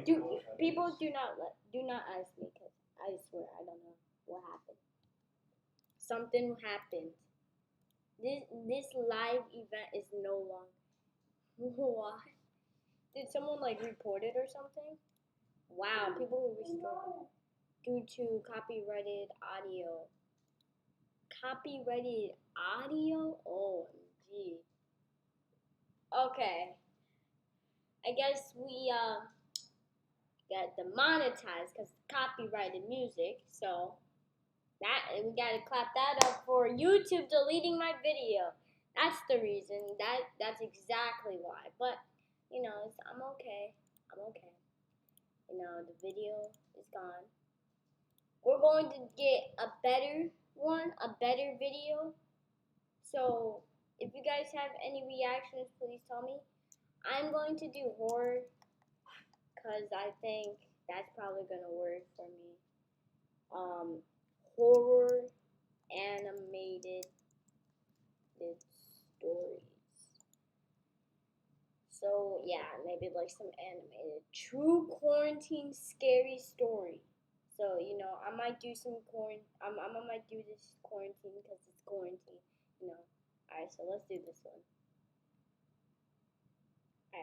People do not ask me because I swear I don't know what happened. Something happened. This live event is no longer. Why? Did someone like report it or something? Wow, people were restored due to copyrighted audio. Copyrighted audio? OMG. Okay. I guess we got demonetized because copyrighted music. So that we gotta clap that up for YouTube deleting my video. That's the reason. That's exactly why. But you know, I'm okay. I'm okay. You know, the video is gone. We're going to get a better one, a better video. So if you guys have any reactions, please tell me. I'm going to do horror because I think that's probably gonna work for me. Horror animated stories. So yeah, maybe like some animated true quarantine scary story. So you know, I might do some I might do this quarantine because it's quarantine. You know. All right, so let's do this one.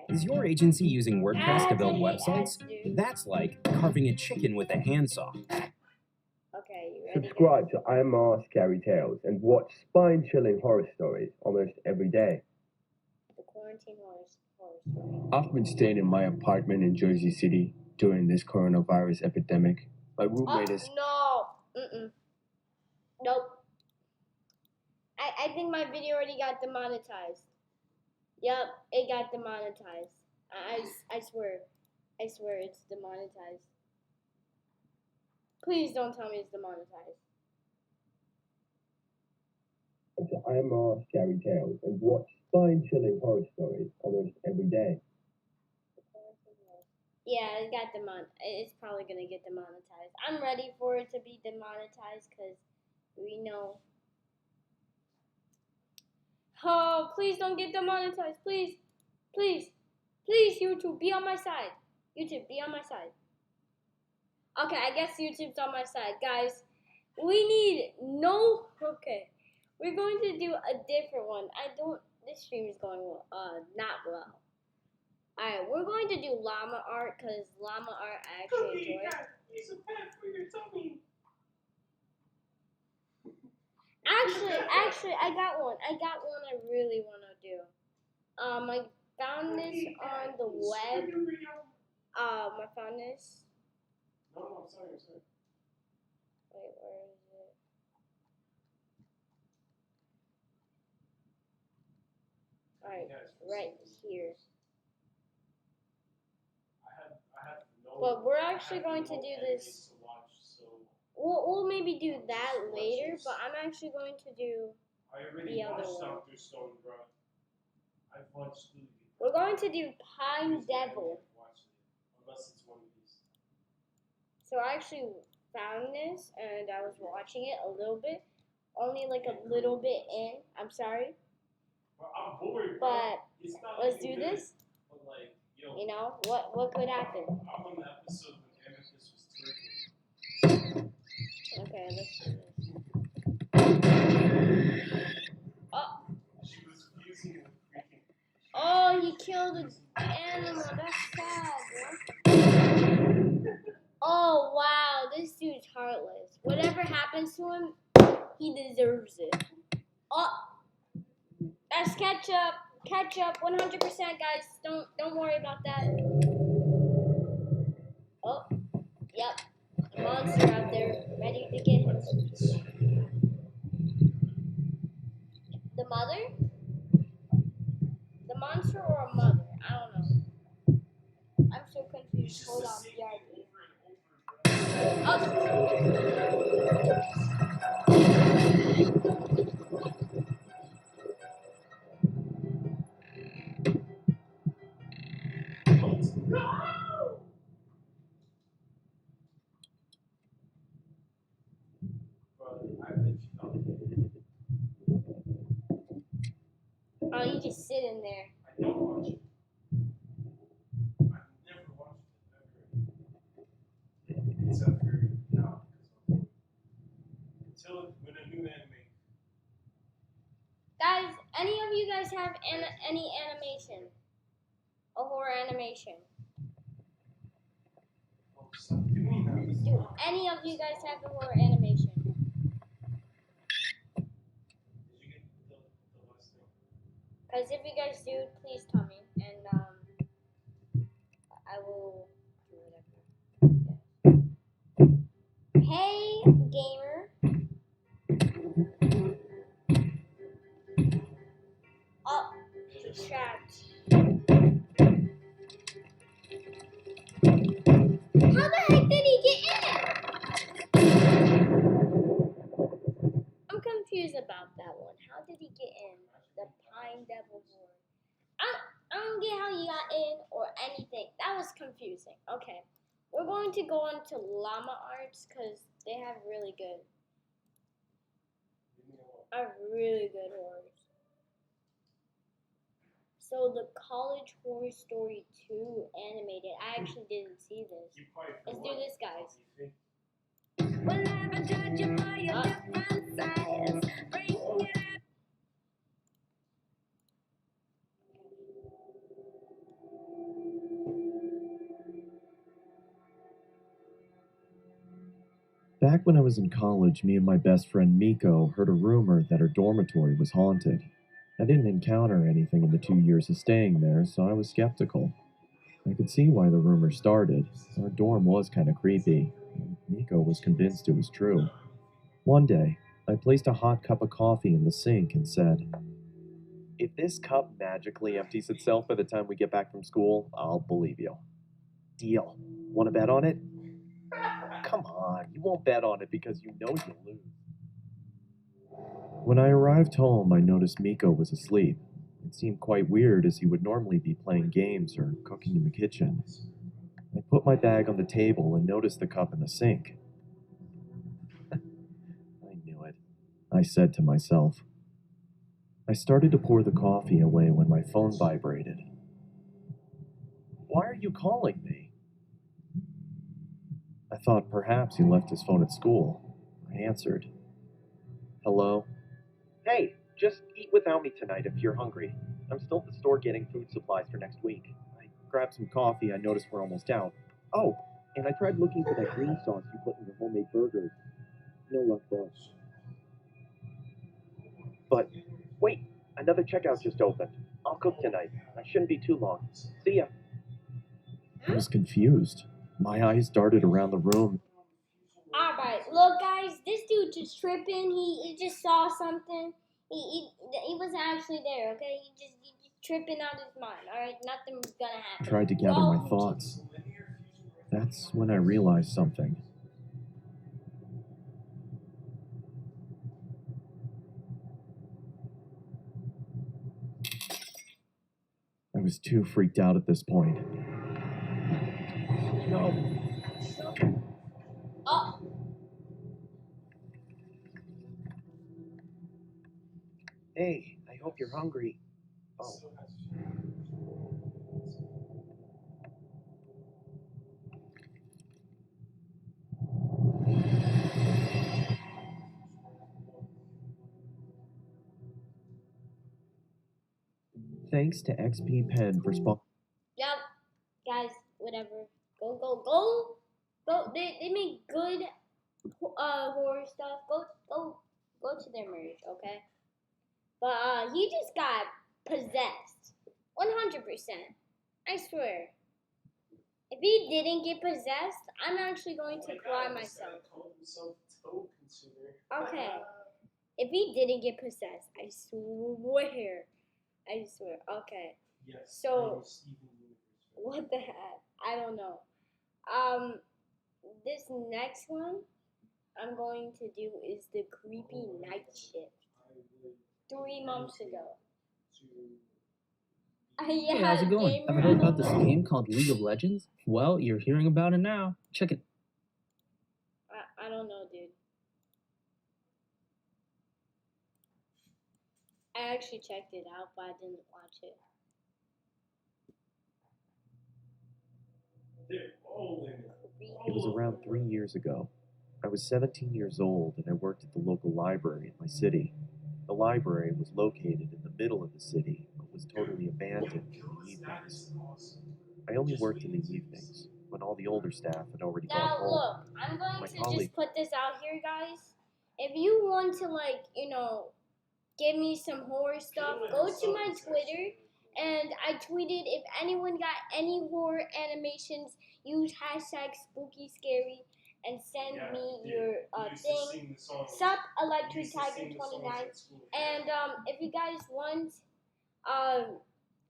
Is your agency using WordPress to build websites? That's like carving a chicken with a handsaw. Okay, you ready? Subscribe to IMR Scary Tales and watch spine-chilling horror stories almost every day. The quarantine horror story. I've been staying in my apartment in Jersey City during this coronavirus epidemic. My roommate is... No. Nope. I think my video already got demonetized. Yep, it got demonetized. I swear. I swear it's demonetized. Please don't tell me it's demonetized. To IMR Scary Tales and watch spine-chilling horror stories almost every day. Yeah, it got it's probably gonna get demonetized. I'm ready for it to be demonetized because we know. Oh, please don't get demonetized. Please, please, please, YouTube, be on my side. YouTube, be on my side. Okay, I guess YouTube's on my side. Guys, we need no... Okay, we're going to do a different one. This stream is going not well. Alright, we're going to do llama art because llama art I actually enjoy. Use a pad for your tummy. Actually, I got one. I really want to do. I found this on the web. I found this. No, sorry. Wait, where is it? Alright, right here. But we're actually going to do this. We'll maybe do that later, but I'm actually going to do the other one. We're going to do Pine Devil. So I actually found this and I was watching it a little bit, only like a little bit in. I'm sorry, but let's do this. You know what could happen? Okay, let's do this. Oh, he killed an animal. That's sad, bro. Oh, wow. This dude's heartless. Whatever happens to him, he deserves it. Oh, that's ketchup. Ketchup, 100%, guys. Don't worry about that. Oh, yep. A monster out there, ready to get him. The mother? The monster or a mother? I don't know. I'm so confused. Hold on, BRB. Oh, you just sit in there. I don't watch it. I've never watched it ever. until when a new anime. Guys, any of you guys have any animation? A horror animation? Oh, stop doing that. Do any of you guys have a horror animation? Did you get the last thing? Because if you guys do, please tell me, and I will do whatever. Hey, gamer. Oh, he's trapped. How the heck did he get in? I'm confused about that one. How did he get in? The Pine Devil Horde. I don't get how he got in or anything. That was confusing. Okay. We're going to go on to Llama Arts because they have really good horrors. So the College Horror Story 2 animated. I actually didn't see this. You probably Let's do forgot. this, guys. Back when I was in college, me and my best friend Miko heard a rumor that her dormitory was haunted. I didn't encounter anything in the 2 years of staying there, so I was skeptical. I could see why the rumor started. Our dorm was kind of creepy, and Miko was convinced it was true. One day, I placed a hot cup of coffee in the sink and said, "If this cup magically empties itself by the time we get back from school, I'll believe you." Deal. Want to bet on it? Come on, you won't bet on it because you know you'll lose. When I arrived home, I noticed Miko was asleep. It seemed quite weird as he would normally be playing games or cooking in the kitchen. I put my bag on the table and noticed the cup in the sink. I knew it, I said to myself. I started to pour the coffee away when my phone vibrated. "Why are you calling me?" I thought perhaps he left his phone at school. I answered. "Hello?" "Hey, just eat without me tonight if you're hungry. I'm still at the store getting food supplies for next week. I grabbed some coffee. I noticed we're almost out. Oh, and I tried looking for that green sauce you put in your homemade burgers. No luck though. But wait, another checkout just opened. I'll cook tonight. I shouldn't be too long. See ya." I was confused. My eyes darted around the room. Alright, look guys, this dude just tripping. He just saw something. He wasn't actually there, okay? He just tripping out his mind, alright? Nothing was gonna I happen. tried to gather my thoughts. That's when I realized something. I was too freaked out at this point. No. Oh, Hey, I hope you're hungry. Oh. Thanks to XP Pen for yep. Guys, whatever. Go. They make good horror stuff. Go to their merch, okay? But he just got possessed. 100%. I swear. If he didn't get possessed, I'm actually going to cry myself. Okay. If he didn't get possessed, I swear. Okay. Yes. So, what the heck? I don't know. This next one I'm going to do is the creepy night shift. 3 months ago. Yeah, Hey, how's it going? gamer, Ever heard about this I don't know. game called League of Legends? Well, you're hearing about it now. Check it. I don't know, dude. I actually checked it out, but I didn't watch it. They're all in it. It was around 3 years ago. I was 17 years old and I worked at the local library in my city. The library was located in the middle of the city, but was totally abandoned in the evenings. I only worked in the evenings, when all the older staff had already gone Now home. look, I'm going My to colleague- just put this out here, guys. If you want to, like, give me some horror stuff, go to my Twitter, and I tweeted if anyone got any horror animations, use hashtag spooky scary and send me your thing. Sup Electric Tiger 29. And if you guys want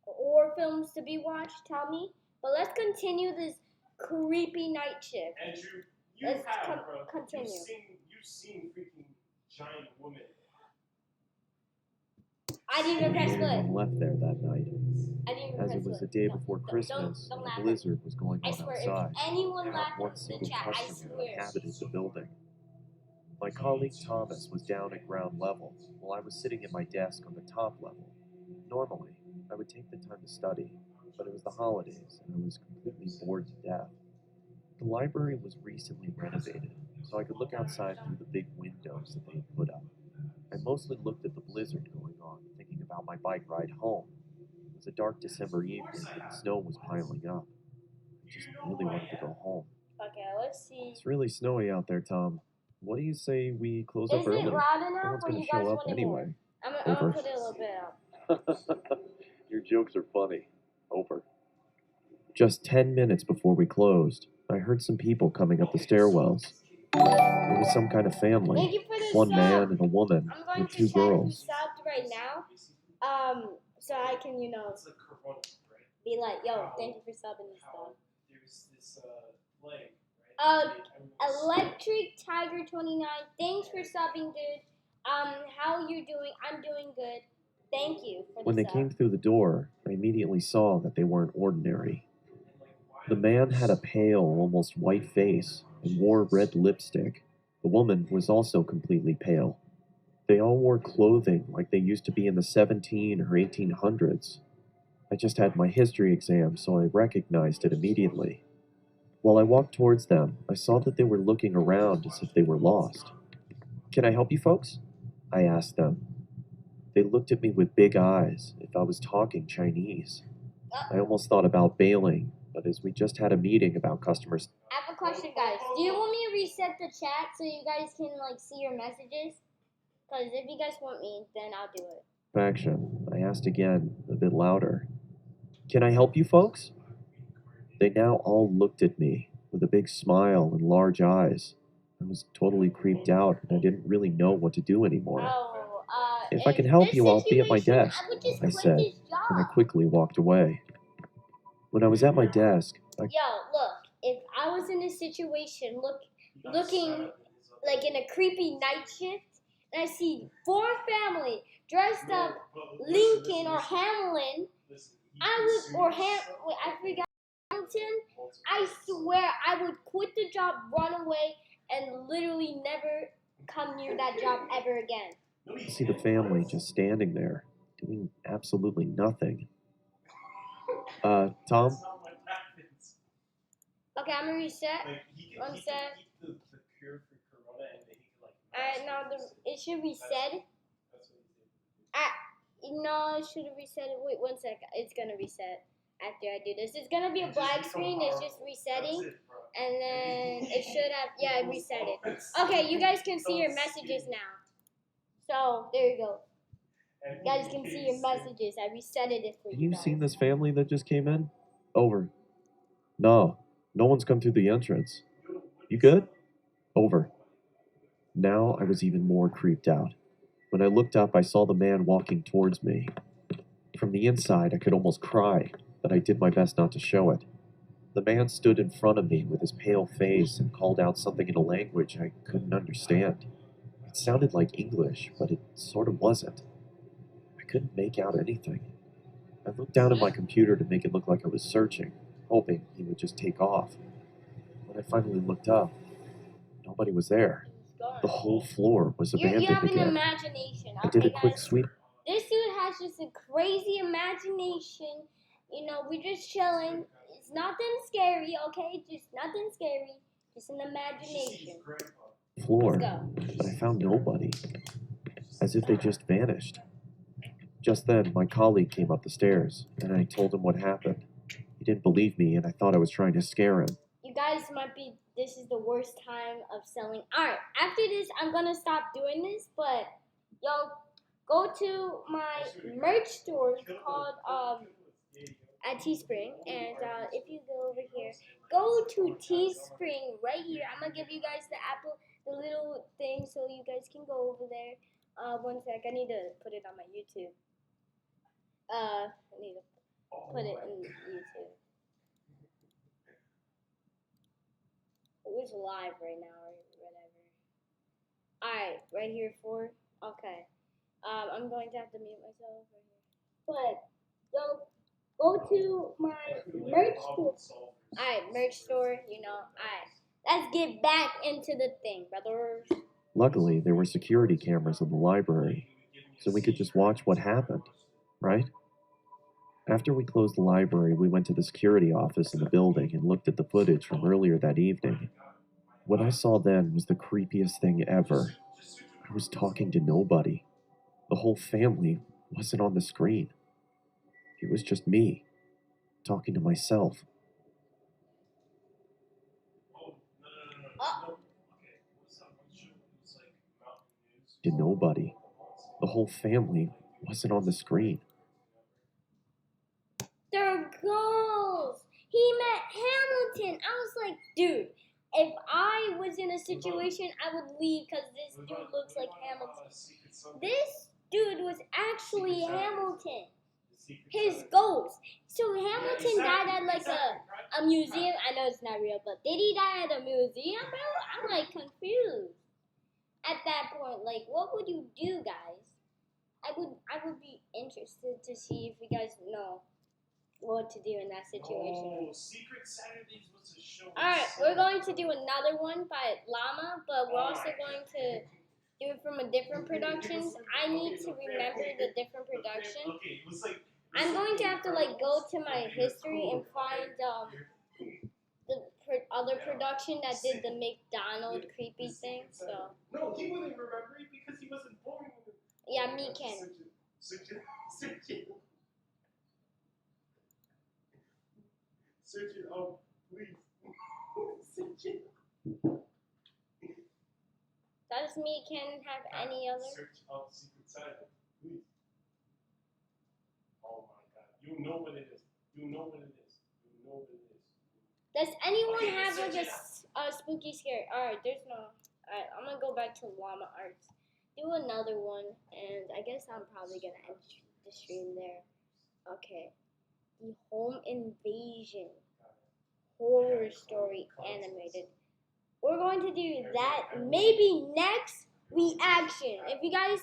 horror films to be watched, tell me. But let's continue this creepy night shift. Andrew, Let's bro. continue. You've seen freaking giant women. I didn't even press No play. one left there that night, I didn't even as press it was play. the day Don't- before don't- Christmas don't and laugh a at blizzard was going I on swear, outside. if anyone Not laughed one in the single chat, I customer swear. inhabited the building. My colleague Thomas was down at ground level, while I was sitting at my desk on the top level. Normally, I would take the time to study, but it was the holidays and I was completely bored to death. The library was recently renovated, so I could look outside through the big windows that they had put up. I mostly looked at the blizzard going on, thinking about my bike ride home. It was a dark December evening and the snow was piling up. I just really wanted to go home. Okay, let's see. It's really snowy out there, Tom. What do you say we close Is up early? it loud No enough, one's or gonna you guys show up want it anyway. more? I'm gonna Over. put it a little bit up. Your jokes are funny. Over. Just 10 minutes before we closed, I heard some people coming up the stairwells. It was some kind of Thank family. you for the One sub. man and a woman I'm going with to two check who girls. subbed right now. So I can, It's like Corona, right? be like, yo, thank you for subbing and stuff. There's this plague, right? Electric Tiger 29, thanks for subbing, dude. How you doing? I'm doing good. Thank you for the When they sub. came through the door, I immediately saw that they weren't ordinary. The man had a pale, almost white face and wore red lipstick. The woman was also completely pale. They all wore clothing like they used to be in the 17 or 1800s. I just had my history exam, so I recognized it immediately. While I walked towards them, I saw that they were looking around as if they were lost. "Can I help you folks?" I asked them. They looked at me with big eyes, if I was talking Chinese. I almost thought about bailing, but as we just had a meeting about customers. I have a question, guys. Do you want me to reset the chat so you guys can see your messages? Because if you guys want me, then I'll do it. Action, I asked again, a bit louder. "Can I help you folks?" They now all looked at me with a big smile and large eyes. I was totally creeped out and I didn't really know what to do anymore. If I can help you, I'll be at my desk, I said, and I quickly walked away. When I was at my desk, Yo, look, if I was in this situation, looking like in a creepy night shift, and I see four family dressed up Lincoln or Hamlin, I forgot Hamilton, I swear I would quit the job, run away, and literally never come near that job ever again. I see the family just standing there, doing absolutely nothing. Tom? That's not what happens. Okay, I'm gonna reset. Like, he One can sec. keep the cure for Corona and then he can Alright, now it should reset. That's what he did. No, it should have reset. Wait 1 second. It's gonna reset after I do this. It's gonna be a black screen. It's just resetting. That's it, bro. And then it should have, yeah, it reset it. Okay, you guys can see your messages now. So, there you go. And You guys can see your messages. I resetted it for Have you you guys. seen this family that just came in? Over. No, no one's come through the entrance. You good? Over. Now I was even more creeped out. When I looked up, I saw the man walking towards me. From the inside, I could almost cry, but I did my best not to show it. The man stood in front of me with his pale face and called out something in a language I couldn't understand. It sounded like English, but it sort of wasn't. I couldn't make out anything. I looked down at my computer to make it look like I was searching, hoping he would just take off. When I finally looked up, nobody was there. The whole floor was You abandoned have an again. imagination. I did a Okay, quick guys? sweep. This dude has just a crazy imagination. We're just chilling. It's nothing scary, okay? Just nothing scary. Just an You should see his imagination. grandpa. floor, Let's but I found nobody, as if they just vanished. Just then, my colleague came up the stairs, and I told him what happened. He didn't believe me, and I thought I was trying to scare him. You guys might be, this is the worst time of selling art. After this, I'm gonna stop doing this, but yo, go to my merch store called at Teespring, and if you go over here, go to Teespring right here. I'm gonna give you guys the little thing, so you guys can go over there. One sec, I need to put it on my YouTube. I need to put it in YouTube. It was live right now or whatever. Alright, right here for okay. I'm going to have to mute myself right here. But yo, go to my merch store. Alright, merch store, you know. Alright. Let's get back into the thing, brothers. Luckily, there were security cameras in the library, so we could just watch what happened, right? After we closed the library, we went to the security office in the building and looked at the footage from earlier that evening. What I saw then was the creepiest thing ever. I was talking to nobody. The whole family wasn't on the screen. It was just me, talking to myself. To nobody. The whole family wasn't on the screen. There goes. He met Hamilton. I was like, dude, if I was in a situation, I would leave because this dude looks like Hamilton. This dude was actually Hamilton. His ghost. So Hamilton died at like a museum. I know it's not real, but did he die at a museum, bro? I'm like confused. At that point, like, what would you do, guys? I would be interested to see if you guys know what to do in that situation. Secret Saturdays was a show. Alright, we're going to do another one by Llama, but we're also going to do it from a different productions. I need to remember the different production. I'm going to have to like go to my history and find the other production that did the McDonald creepy thing. So No, he wouldn't remember it because he wasn't born. yeah, me can. Search it up, please. Search it. Does me can have any other? Search up Secret Santa, please. Oh my God, you know what it is. You know what it is. You know what it is. Does anyone have like a spooky scare? Alright, there's no. Alright, I'm gonna go back to Llama Arts. Do another one, and I guess I'm probably gonna end the stream there. Okay. The Home Invasion horror story animated. We're going to do that maybe next reaction. If you guys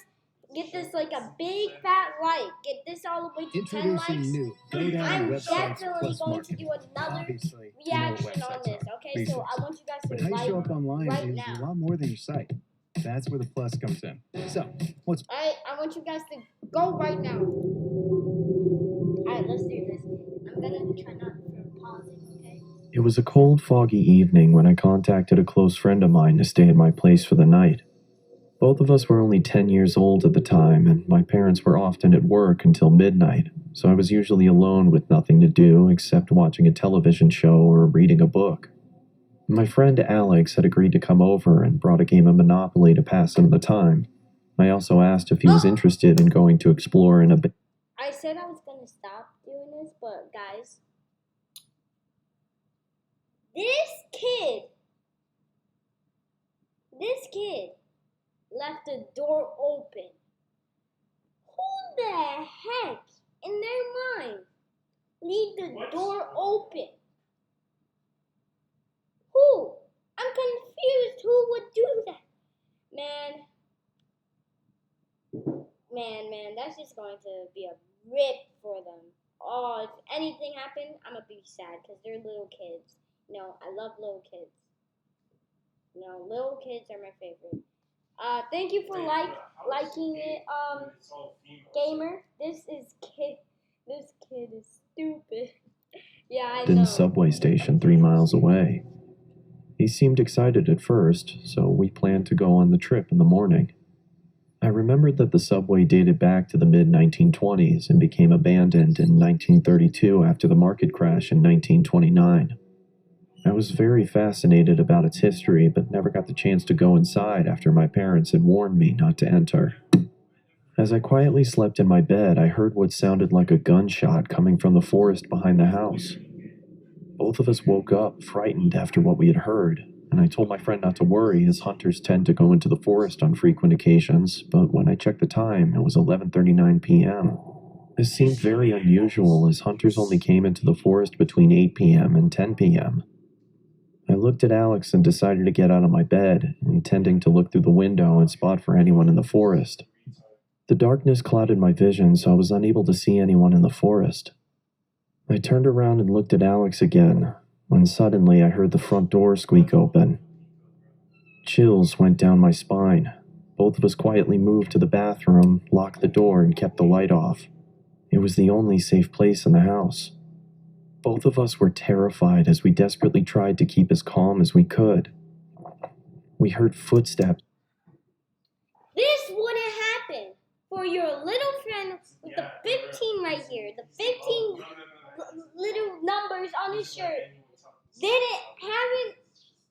get this like a big fat like, get this all the way to 10 likes. Introducing new GoDaddy I'm websites definitely plus going to marketing. do another Obviously, reaction you know what on websites this. are. Okay, so I want you guys But to how you like show up online right is now. a lot more than your site. That's where the plus comes in. So, what's Alright, I want you guys to go right now. Alright, let's do this. I'm gonna try not to pause it, okay? It was a cold, foggy evening when I contacted a close friend of mine to stay at my place for the night. Both of us were only 10 years old at the time, and my parents were often at work until midnight, so I was usually alone with nothing to do except watching a television show or reading a book. My friend Alex had agreed to come over and brought a game of Monopoly to pass some of the time. I also asked if he was interested in going to explore in a bit. I said I was gonna stop doing this, but guys, this kid left the door open. Who the heck in their mind leave the door open? Who? I'm confused. Who would do that? Man, that's just going to be a rip for them. Oh, if anything happened, I'm gonna be sad because they're little kids. You know, I love little kids. You know, little kids are my favorite. Thank you for liking it, gamer. This kid is stupid. Yeah, I know. Subway station 3 miles away. He seemed excited at first, so we planned to go on the trip in the morning. I remembered that the subway dated back to the mid-1920s and became abandoned in 1932 after the market crash in 1929. I was very fascinated about its history, but never got the chance to go inside after my parents had warned me not to enter. As I quietly slept in my bed, I heard what sounded like a gunshot coming from the forest behind the house. Both of us woke up, frightened after what we had heard, and I told my friend not to worry as hunters tend to go into the forest on frequent occasions, but when I checked the time, it was 11:39 p.m. This seemed very unusual as hunters only came into the forest between 8 p.m. and 10 p.m. I looked at Alex and decided to get out of my bed, intending to look through the window and spot for anyone in the forest. The darkness clouded my vision, so I was unable to see anyone in the forest. I turned around and looked at Alex again, when suddenly I heard the front door squeak open. Chills went down my spine. Both of us quietly moved to the bathroom, locked the door, and kept the light off. It was the only safe place in the house. Both of us were terrified as we desperately tried to keep as calm as we could. We heard footsteps. This wouldn't happen for your little friend with the 15 right here. The 15 little numbers on his shirt. Haven't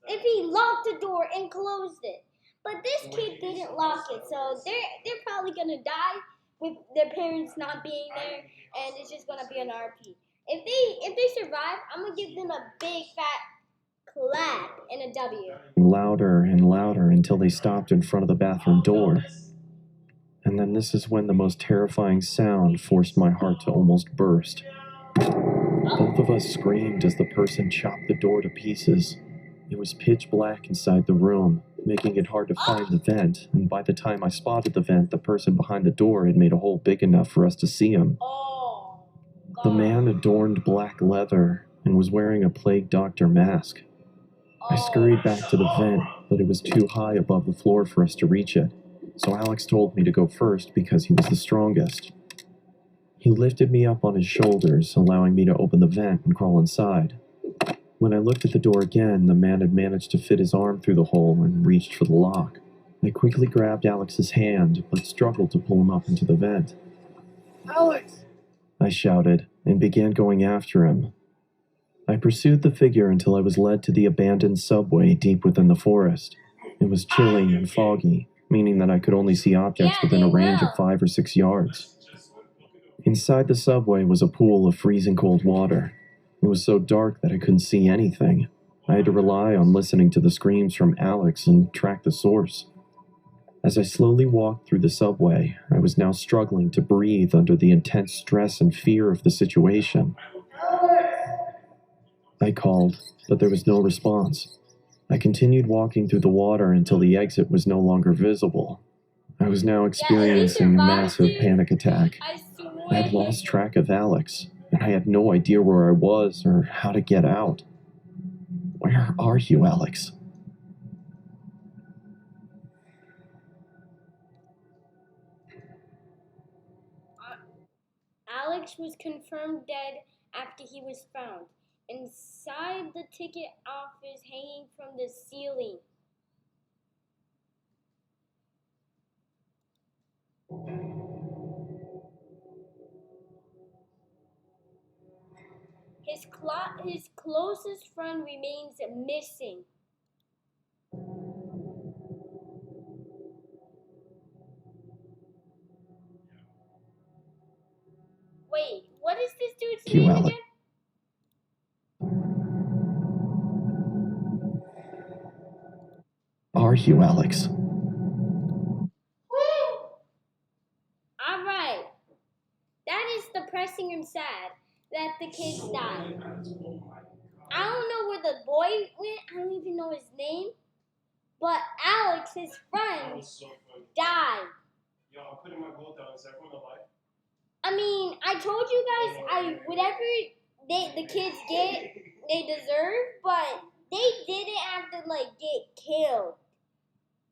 if he locked the door and closed it. But this kid didn't lock it, so they're probably gonna die with their parents not being there, and it's just gonna be an RP. If they survive, I'm gonna give them a big fat clap and a W. Louder and louder until they stopped in front of the bathroom door. And then this is when the most terrifying sound forced my heart to almost burst. Both of us screamed as the person chopped the door to pieces. It was pitch black inside the room, making it hard to find the vent, and by the time I spotted the vent, the person behind the door had made a hole big enough for us to see him. The man adorned black leather and was wearing a plague doctor mask. I scurried back to the vent, but it was too high above the floor for us to reach it, so Alex told me to go first because he was the strongest. He lifted me up on his shoulders, allowing me to open the vent and crawl inside. When I looked at the door again, the man had managed to fit his arm through the hole and reached for the lock. I quickly grabbed Alex's hand, but struggled to pull him up into the vent. Alex! I shouted, and began going after him. I pursued the figure until I was led to the abandoned subway deep within the forest. It was chilly and foggy, meaning that I could only see objects within a range of 5 or 6 yards. Inside the subway was a pool of freezing cold water. It was so dark that I couldn't see anything. I had to rely on listening to the screams from Alex and track the source. As I slowly walked through the subway, I was now struggling to breathe under the intense stress and fear of the situation. I called, but there was no response. I continued walking through the water until the exit was no longer visible. I was now experiencing a massive panic attack. I had lost track of Alex, and I had no idea where I was or how to get out. Where are you, Alex? Alex was confirmed dead after he was found inside the ticket office hanging from the ceiling. His closest friend remains missing. Wait, what is this dude's name again? Are you, Alex? Alright. That is depressing and sad that the kids died. I don't know where the boy went. I don't even know his name. But Alex, his friend, died. Yo, I'm putting my gold down. Is everyone alive? I mean, I told you guys, whatever the kids get, they deserve, but they didn't have to, get killed.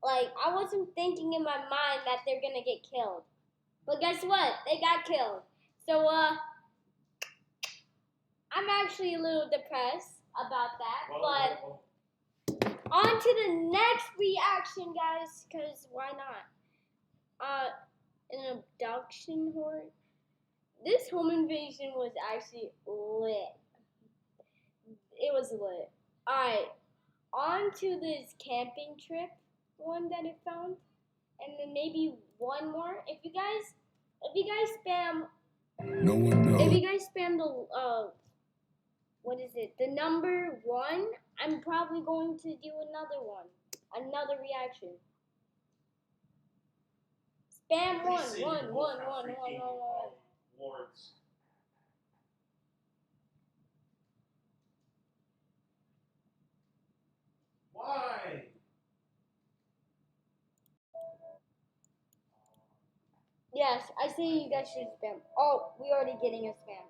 I wasn't thinking in my mind that they're gonna get killed. But guess what? They got killed. So, I'm actually a little depressed about that, but On to the next reaction, guys, because why not? An abduction horde. This home invasion was actually lit. It was lit. Alright, on to this camping trip one that it found. And then maybe one more. If you guys spam No one knows. if you guys spam the what is it? The number 1, I'm probably going to do another one. Another reaction. Spam Please one. say both have freaking wards. Why? Yes, I say you guys should spam. Oh, we already getting a spam.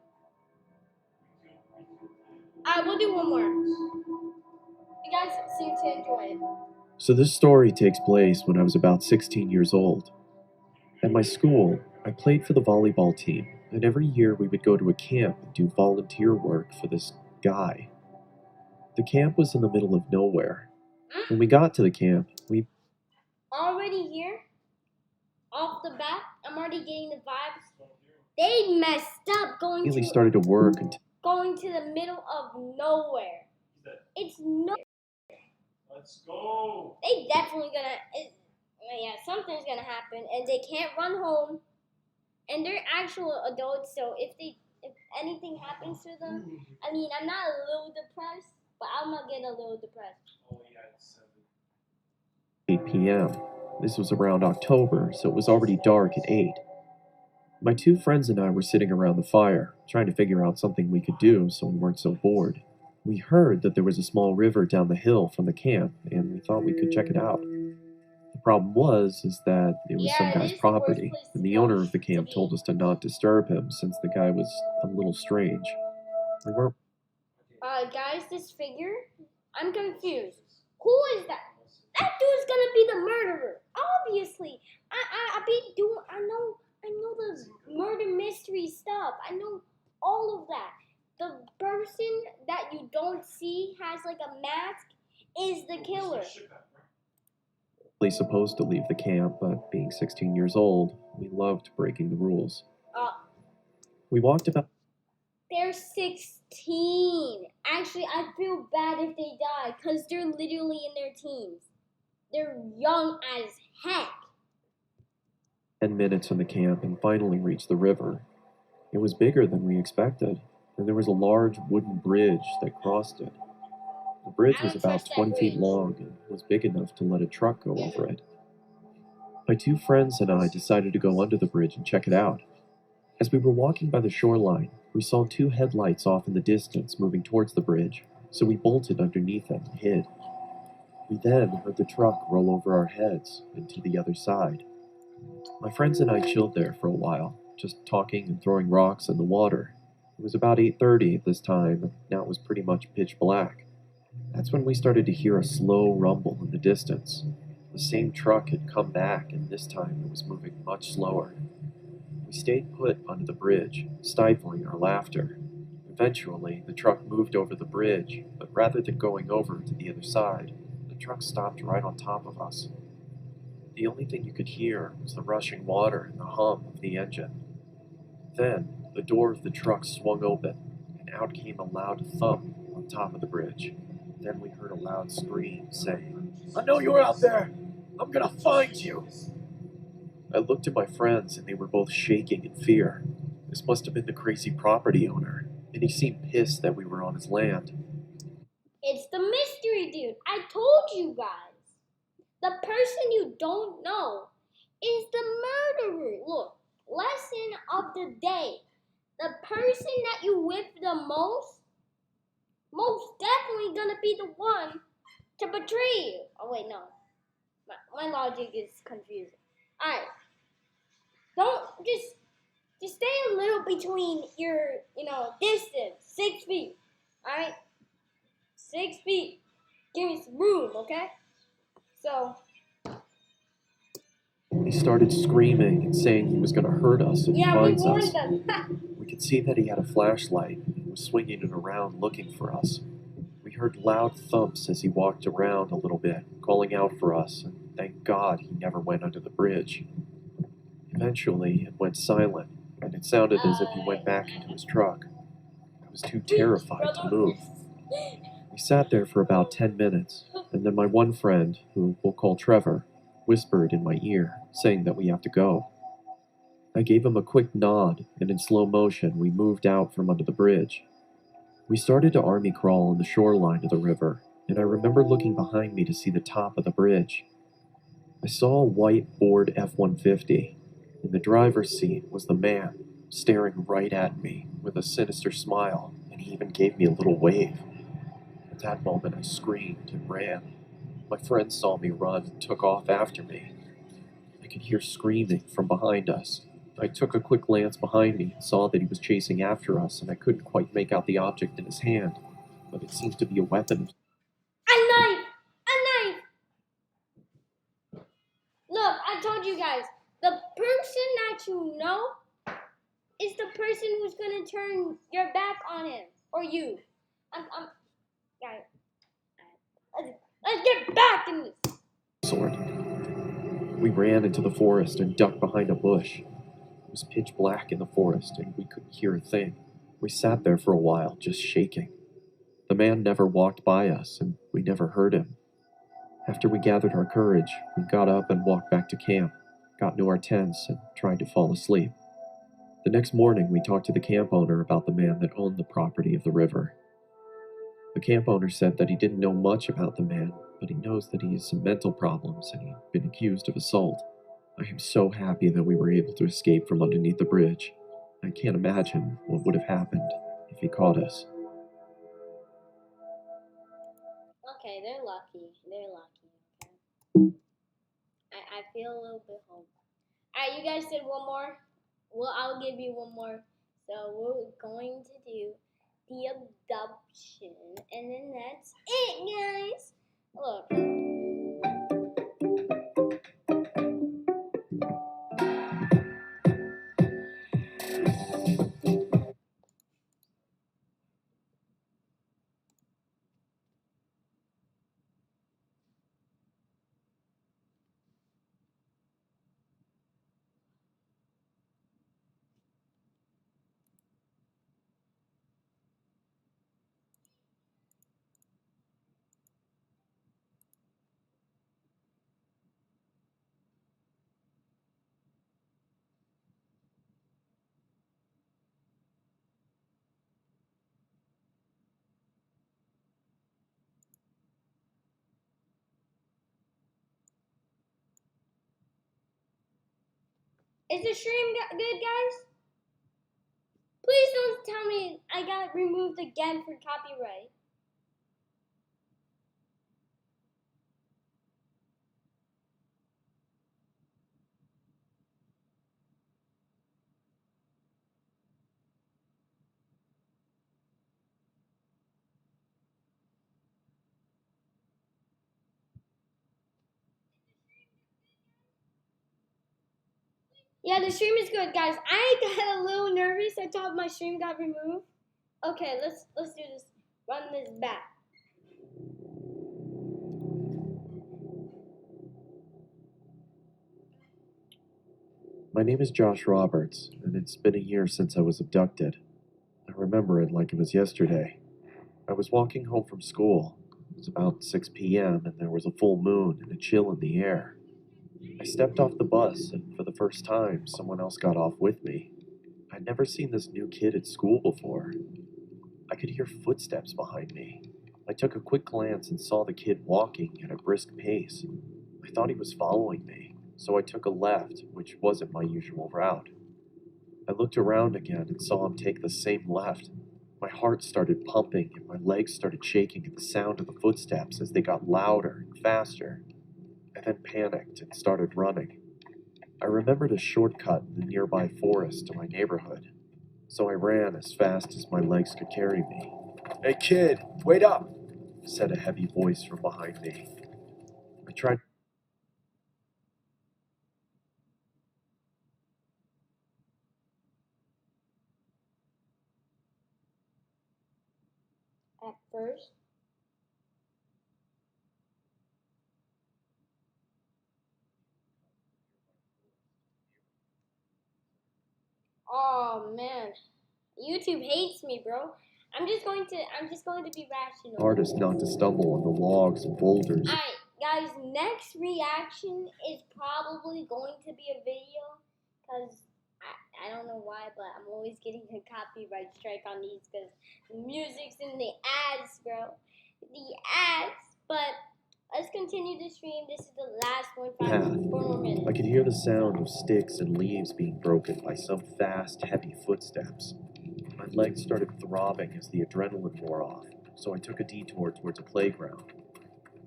Alright, we'll do one more. You guys seem to enjoy it. So this story takes place when I was about 16 years old. At my school, I played for the volleyball team, and every year we would go to a camp and do volunteer work for this guy. The camp was in the middle of nowhere. When we got to the camp, we Already here, off the bat, I'm already getting the vibes. They messed up going immediately to started to work until the middle of nowhere. It's no. Let's go. They definitely something's gonna happen, and they can't run home. And they're actual adults, so if anything happens to them, I mean, I'm not a little depressed, but I'm gonna get a little depressed. Oh yeah, it's 8 p.m. This was around October, so it was already dark at 8. My two friends and I were sitting around the fire, trying to figure out something we could do so we weren't so bored. We heard that there was a small river down the hill from the camp, and we thought we could check it out. The problem is that it was some Yeah, it guy's is the worst property, place and to the go owner of the to camp be. told us to not disturb him since the guy was a little strange. We weren't Guys, this figure, I'm confused. Who is that? That dude's gonna be the murderer, obviously. I know the murder mystery stuff. I know all of that. The person that you don't see has like a mask is the killer. really supposed to leave the camp, but being 16 years old, we loved breaking the rules. We walked about. They're 16. Actually, I feel bad if they die because they're literally in their teens. They're young as heck. 10 minutes in the camp and finally reached the river. It was bigger than we expected, and there was a large wooden bridge that crossed it. The bridge was about 20 feet long and was big enough to let a truck go over it. My two friends and I decided to go under the bridge and check it out. As we were walking by the shoreline, we saw two headlights off in the distance moving towards the bridge, so we bolted underneath it and hid. We then heard the truck roll over our heads and to the other side. My friends and I chilled there for a while, just talking and throwing rocks in the water. It was about 8:30 at this time, and now it was pretty much pitch black. That's when we started to hear a slow rumble in the distance. The same truck had come back, and this time it was moving much slower. We stayed put under the bridge, stifling our laughter. Eventually, the truck moved over the bridge, but rather than going over to the other side, the truck stopped right on top of us. The only thing you could hear was the rushing water and the hum of the engine. Then, the door of the truck swung open, and out came a loud thump on top of the bridge. Then we heard a loud scream saying, "I know you're out there! I'm gonna find you!" I looked at my friends and they were both shaking in fear. This must have been the crazy property owner, and he seemed pissed that we were on his land. It's the mystery dude. I told you guys. The person you don't know is the murderer. Look, lesson of the day. The person that you whip the most definitely gonna be the one to betray you. Oh wait, no. My logic is confusing. Alright. Don't just stay a little between your, distance. 6 feet. Alright? 6 feet. Give me some room, okay? So He started screaming and saying he was going to hurt us if he yeah, we finds warned us. them. We could see that he had a flashlight and was swinging it around looking for us. We heard loud thumps as he walked around a little bit, calling out for us, and thank God he never went under the bridge. Eventually, it went silent, and it sounded as if he went back into his truck. I was too terrified to move. We sat there for about 10 minutes, and then my one friend, who we'll call Trevor, whispered in my ear, saying that we have to go. I gave him a quick nod, and in slow motion, we moved out from under the bridge. We started to army crawl on the shoreline of the river, and I remember looking behind me to see the top of the bridge. I saw a white Ford F-150. In the driver's seat was the man, staring right at me with a sinister smile, and he even gave me a little wave. At that moment, I screamed and ran. My friend saw me run and took off after me. I could hear screaming from behind us. I took a quick glance behind me and saw that he was chasing after us, and I couldn't quite make out the object in his hand, but it seemed to be a weapon. A knife! A knife! Look, I told you guys, the person that you know is the person who's gonna turn your back on him or you. Guys, let's get back in this. Sword. We ran into the forest and ducked behind a bush. It was pitch black in the forest, and we couldn't hear a thing. We sat there for a while, just shaking. The man never walked by us, and we never heard him. After we gathered our courage, we got up and walked back to camp, got into our tents, and tried to fall asleep. The next morning, we talked to the camp owner about the man that owned the property of the river. The camp owner said that he didn't know much about the man, but he knows that he has some mental problems and he'd been accused of assault. I am so happy that we were able to escape from underneath the bridge. I can't imagine what would have happened if he caught us. Okay, they're lucky. They're lucky. Okay. I feel a little bit home. Alright, you guys did one more. Well, I'll give you one more. So we're going to do the abduction, and then that's it, guys. Look. Is the stream good, guys? Please don't tell me I got removed again for copyright. Yeah, the stream is good, guys. I got a little nervous. I thought my stream got removed. Okay, let's do this. Run this back. My name is Josh Roberts, and it's been a year since I was abducted. I remember it like it was yesterday. I was walking home from school. It was about 6 p.m., and there was a full moon and a chill in the air. I stepped off the bus, and for the first time, someone else got off with me. I'd never seen this new kid at school before. I could hear footsteps behind me. I took a quick glance and saw the kid walking at a brisk pace. I thought he was following me, so I took a left, which wasn't my usual route. I looked around again and saw him take the same left. My heart started pumping and my legs started shaking at the sound of the footsteps as they got louder and faster. I then panicked and started running. I remembered a shortcut in the nearby forest to my neighborhood, so I ran as fast as my legs could carry me. "Hey kid, wait up!" said a heavy voice from behind me. I tried. At first, Oh man, YouTube hates me, bro. I'm just going to be rational. Hardest not to stumble on the logs and boulders. Alright, guys, next reaction is probably going to be a video, because I don't know why, but I'm always getting a copyright strike on these, because the music's in the ads, bro. The ads, but let's continue the stream. This is the last one, 4 more minutes. I could hear the sound of sticks and leaves being broken by some fast, heavy footsteps. My legs started throbbing as the adrenaline wore off, so I took a detour towards a playground.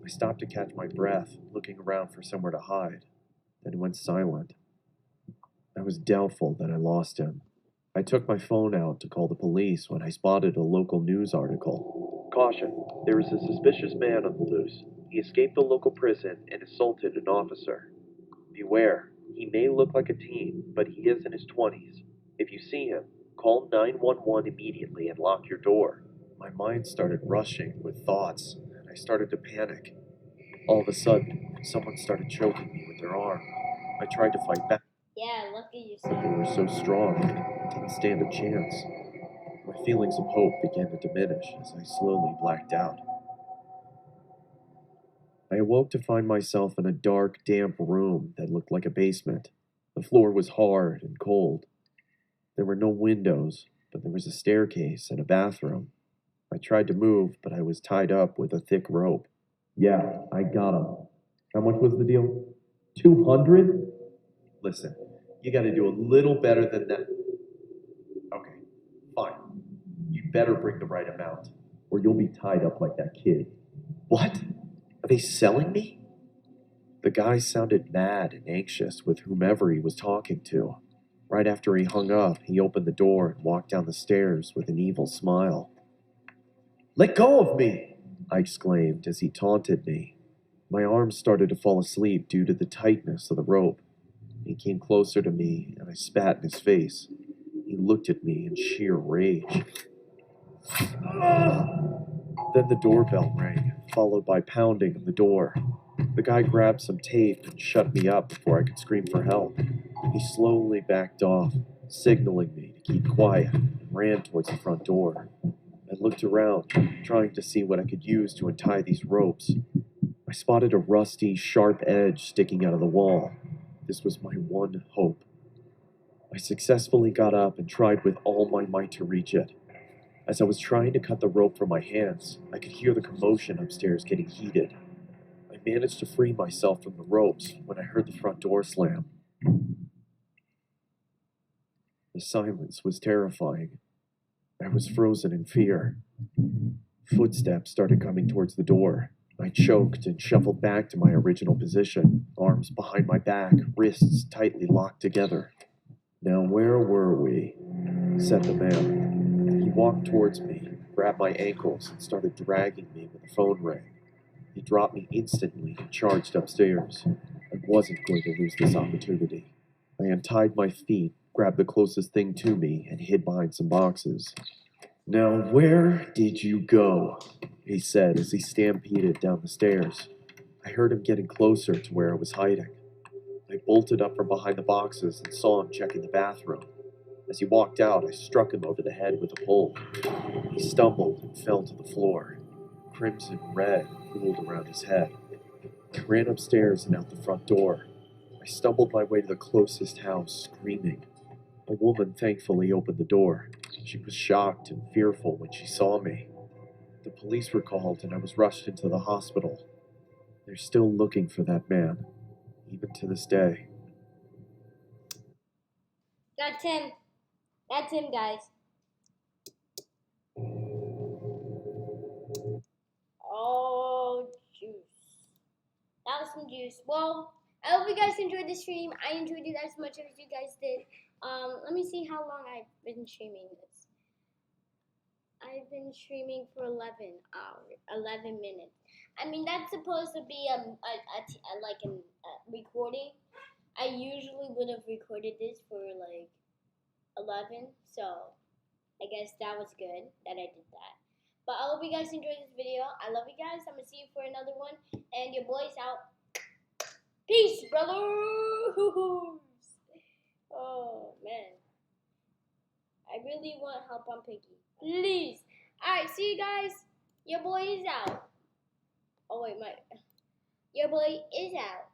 I stopped to catch my breath, looking around for somewhere to hide, then went silent. I was doubtful that I lost him. I took my phone out to call the police when I spotted a local news article. Caution, there is a suspicious man on the loose. He escaped the local prison and assaulted an officer. Beware, he may look like a teen, but he is in his 20s. If you see him, call 911 immediately and lock your door. My mind started rushing with thoughts, and I started to panic. All of a sudden, someone started choking me with their arm. I tried to fight back. Yeah, look at you, They son. were so strong, I didn't stand a chance. My feelings of hope began to diminish as I slowly blacked out. I awoke to find myself in a dark, damp room that looked like a basement. The floor was hard and cold. There were no windows, but there was a staircase and a bathroom. I tried to move, but I was tied up with a thick rope. Yeah, I got him. How much was the deal? 200? Listen, you gotta do a little better than that. Okay, fine. You better bring the right amount, or you'll be tied up like that kid. What? Are they selling me? The guy sounded mad and anxious with whomever he was talking to. Right after he hung up, he opened the door and walked down the stairs with an evil smile. Let go of me! I exclaimed as he taunted me. My arms started to fall asleep due to the tightness of the rope. He came closer to me and I spat in his face. He looked at me in sheer rage. Then the doorbell rang, followed by pounding on the door. The guy grabbed some tape and shut me up before I could scream for help. He slowly backed off, signaling me to keep quiet, and ran towards the front door. I looked around, trying to see what I could use to untie these ropes. I spotted a rusty, sharp edge sticking out of the wall. This was my one hope. I successfully got up and tried with all my might to reach it. As I was trying to cut the rope from my hands, I could hear the commotion upstairs getting heated. I managed to free myself from the ropes when I heard the front door slam. The silence was terrifying. I was frozen in fear. Footsteps started coming towards the door. I choked and shuffled back to my original position, arms behind my back, wrists tightly locked together. Now where were we? Said the man. He walked towards me, grabbed my ankles, and started dragging me when the phone rang. He dropped me instantly and charged upstairs. I wasn't going to lose this opportunity. I untied my feet, grabbed the closest thing to me, and hid behind some boxes. Now where did you go? He said as he stampeded down the stairs. I heard him getting closer to where I was hiding. I bolted up from behind the boxes and saw him checking the bathroom. As he walked out, I struck him over the head with a pole. He stumbled and fell to the floor. Crimson red pooled around his head. I ran upstairs and out the front door. I stumbled my way to the closest house, screaming. A woman thankfully opened the door. She was shocked and fearful when she saw me. The police were called and I was rushed into the hospital. They're still looking for that man, even to this day. That's him. That's him, guys. Oh, juice. That was some juice. Well, I hope you guys enjoyed the stream. I enjoyed it as much as you guys did. Let me see how long I've been streaming this. I've been streaming for 11 minutes. I mean, that's supposed to be a recording. I usually would have recorded this for like 11, so I guess that was good that I did that. But I hope you guys enjoyed this video. I love you guys. I'm gonna see you for another one, and your boy's out. Peace, brothers. Oh man. I really want help on Piggy. Please. Alright, see you guys. Your boy is out. Oh wait, your boy is out.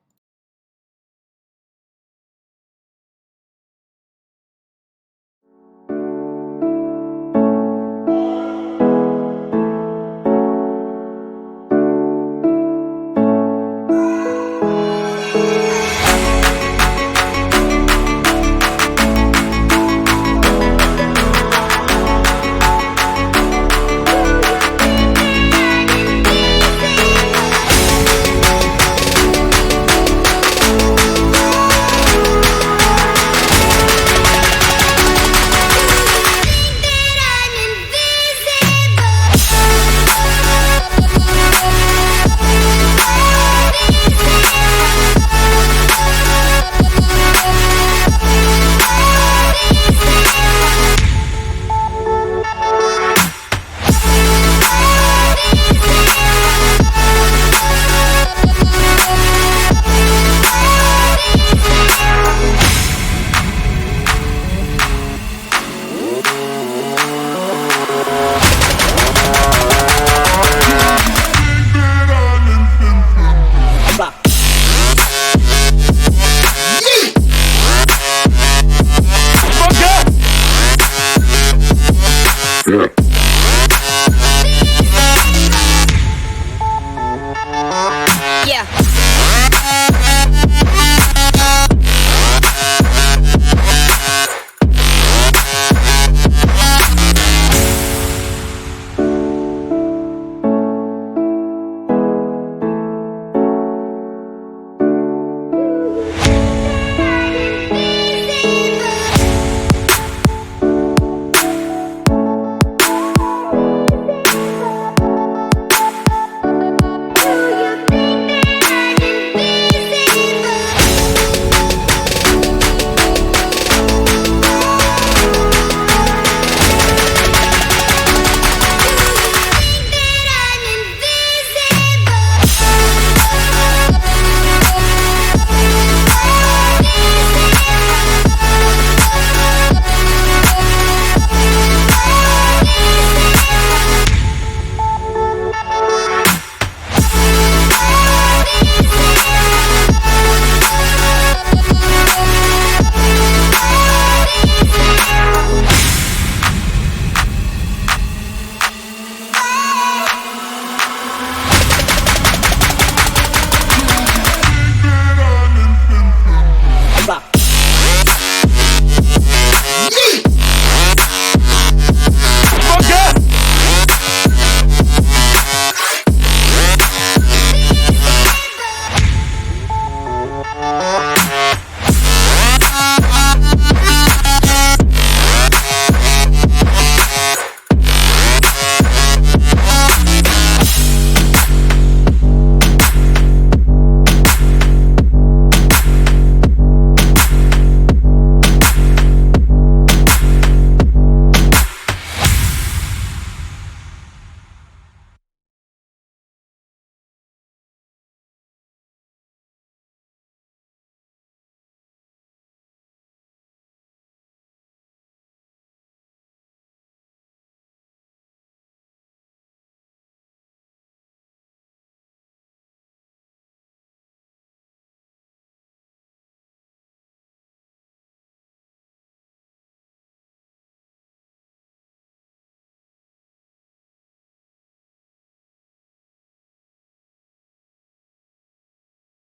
Yeah.